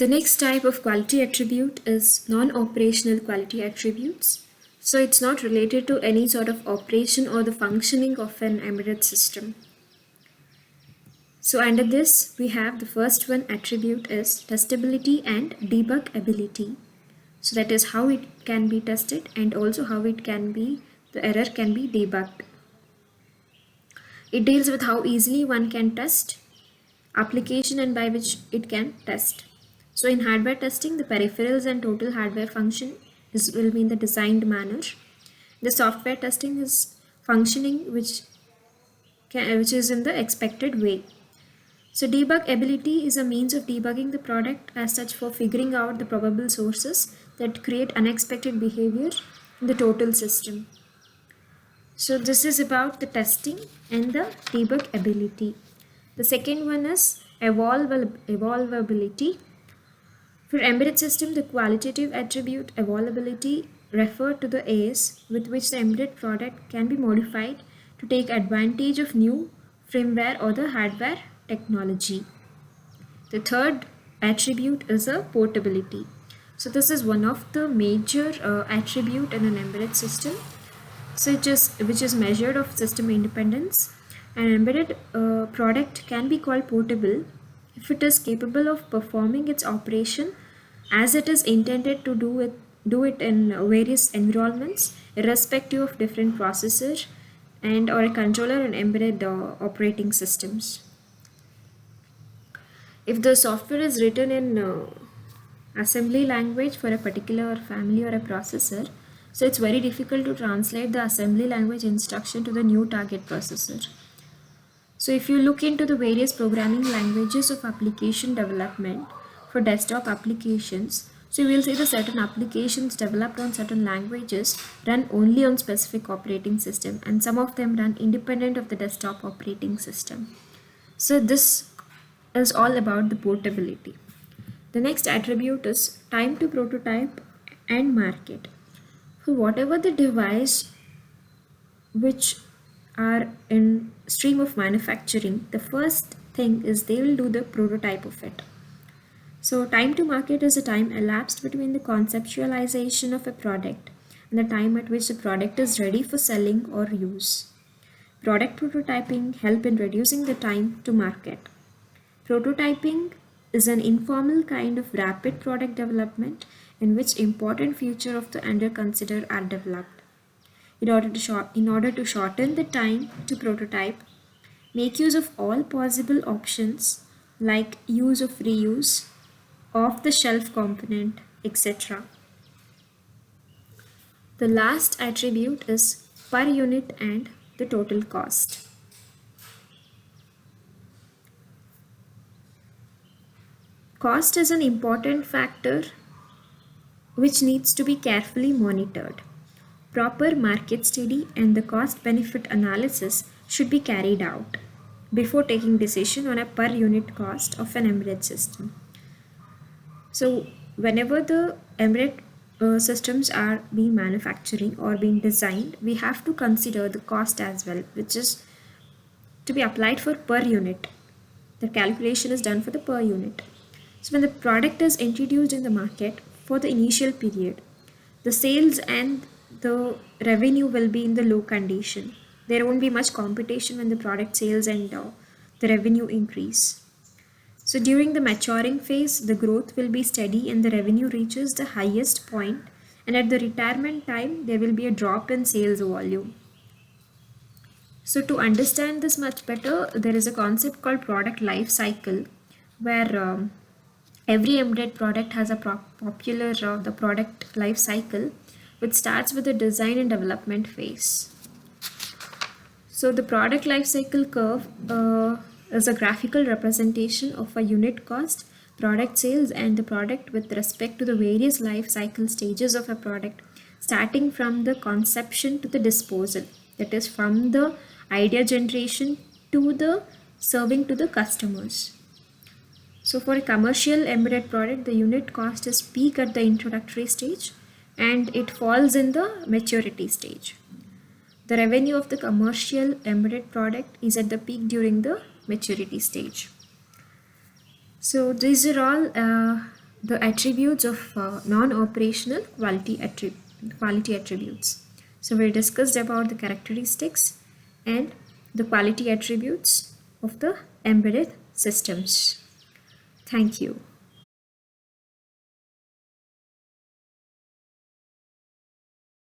The next type of quality attribute is non-operational quality attributes. So it's not related to any sort of operation or the functioning of an embedded system. So under this, we have the first one attribute is testability and debug ability. So that is how it can be tested and also how it can be, the error can be debugged. It deals with how easily one can test, application and by which it can test. So in hardware testing, the peripherals and total hardware function will be in the designed manner. The software testing is functioning which is in the expected way. So debug ability is a means of debugging the product as such for figuring out the probable sources that create unexpected behavior in the total system. So this is about the testing and the debug ability. The second one is evolvability. For embedded system, the qualitative attribute evolvability refer to the ease with which the embedded product can be modified to take advantage of new firmware or the hardware technology. The third attribute is a portability. So this is one of the major attribute in an embedded system. So which is measured of system independence. An embedded product can be called portable if it is capable of performing its operation as it is intended to do it in various environments, irrespective of different processor and or a controller and embedded operating systems. If the software is written in assembly language for a particular family or a processor, so it's very difficult to translate the assembly language instruction to the new target processor. So if you look into the various programming languages of application development for desktop applications, so you will see the certain applications developed on certain languages run only on specific operating system and some of them run independent of the desktop operating system. So this is all about the portability. The next attribute is time to prototype and market. So whatever the device which are in stream of manufacturing, the first thing is they will do the prototype of it. So time to market is the time elapsed between the conceptualization of a product and the time at which the product is ready for selling or use. Product prototyping help in reducing the time to market. Prototyping is an informal kind of rapid product development in which important features of the under consider are developed. In order to shorten the time to prototype, make use of all possible options like use of reuse, off-the-shelf component, etc. The last attribute is per unit and the total cost. Cost is an important factor which needs to be carefully monitored. Proper market study and the cost-benefit analysis should be carried out before taking decision on a per unit cost of an embedded system. So whenever the embedded systems are being manufacturing or being designed, we have to consider the cost as well, which is to be applied for per unit. The calculation is done for the per unit. So when the product is introduced in the market for the initial period, the sales and the revenue will be in the low condition. There won't be much competition when the product sales and the revenue increase. So during the maturing phase, the growth will be steady and the revenue reaches the highest point, and at the retirement time, there will be a drop in sales volume. So to understand this much better, there is a concept called product life cycle, where every embedded product has a popular the product life cycle, which starts with the design and development phase. So the product life cycle curve is a graphical representation of a unit cost, product sales, and the product with respect to the various life cycle stages of a product, starting from the conception to the disposal. That is from the idea generation to the serving to the customers. So for a commercial embedded product, the unit cost is peak at the introductory stage and it falls in the maturity stage. The revenue of the commercial embedded product is at the peak during the maturity stage. So these are all the attributes of non-operational quality attributes. So we discussed about the characteristics and the quality attributes of the embedded systems. Thank you.